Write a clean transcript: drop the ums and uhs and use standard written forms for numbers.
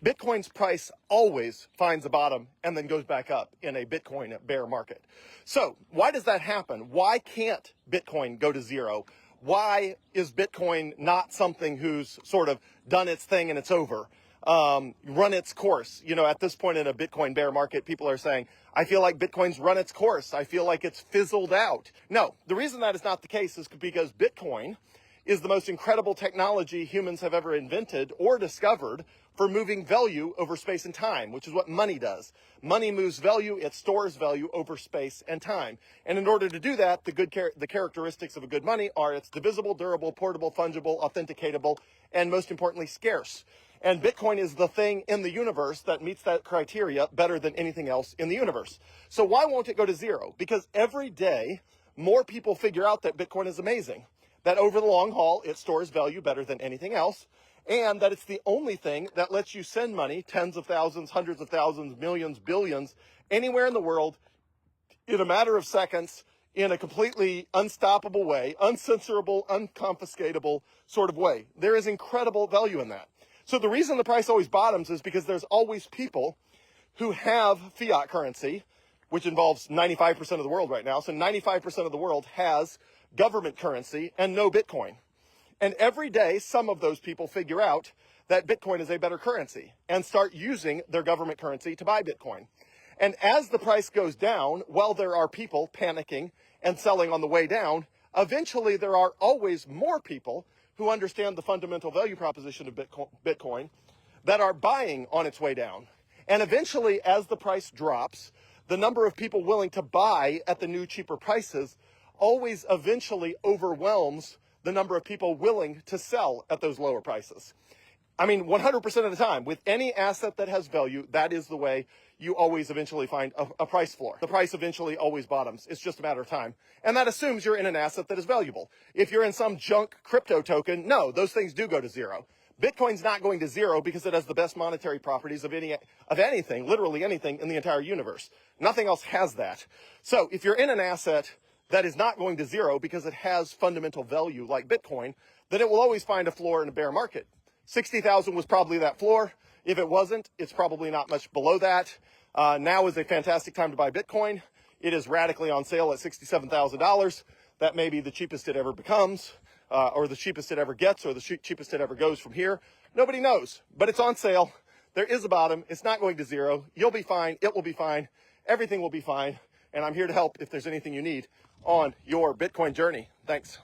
Bitcoin's price always finds a bottom and then goes back up in a Bitcoin bear market. So why does that happen? Why can't Bitcoin go to zero? Why is Bitcoin not something who's sort of done its thing and it's over? Run its course. You know, at this point in a Bitcoin bear market, people are saying, I feel like Bitcoin's run its course. I feel like it's fizzled out. No, the reason that is not the case is because Bitcoin is the most incredible technology humans have ever invented or discovered for moving value over space and time, which is what money does. Money moves value, it stores value over space and time. And in order to do that, the characteristics of a good money are it's divisible, durable, portable, fungible, authenticatable, and most importantly, scarce. And Bitcoin is the thing in the universe that meets that criteria better than anything else in the universe. So why won't it go to zero? Because every day, more people figure out that Bitcoin is amazing, that over the long haul, it stores value better than anything else, and that it's the only thing that lets you send money, tens of thousands, hundreds of thousands, millions, billions, anywhere in the world in a matter of seconds in a completely unstoppable way, uncensorable, unconfiscatable sort of way. There is incredible value in that. So the reason the price always bottoms is because there's always people who have fiat currency, which involves 95% of the world right now. So 95% of the world has government currency and no Bitcoin. And every day, some of those people figure out that Bitcoin is a better currency and start using their government currency to buy Bitcoin. And as the price goes down, while there are people panicking and selling on the way down, eventually there are always more people who understand the fundamental value proposition of Bitcoin that are buying on its way down. And eventually, as the price drops, the number of people willing to buy at the new, cheaper prices always eventually overwhelms the number of people willing to sell at those lower prices. I mean, 100% of the time, with any asset that has value, that is the way you always eventually find a price floor. The price eventually always bottoms. It's just a matter of time. And that assumes you're in an asset that is valuable. If you're in some junk crypto token, no, those things do go to zero. Bitcoin's not going to zero because it has the best monetary properties of anything, literally anything in the entire universe. Nothing else has that. So if you're in an asset that is not going to zero because it has fundamental value like Bitcoin, then it will always find a floor in a bear market. 60,000 was probably that floor. If it wasn't, it's probably not much below that. Now is a fantastic time to buy Bitcoin. It is radically on sale at $67,000. That may be the cheapest it ever becomes, or the cheapest it ever gets, or the cheapest it ever goes from here. Nobody knows, but it's on sale. There is a bottom. It's not going to zero. You'll be fine. It will be fine. Everything will be fine. And I'm here to help if there's anything you need on your Bitcoin journey. Thanks.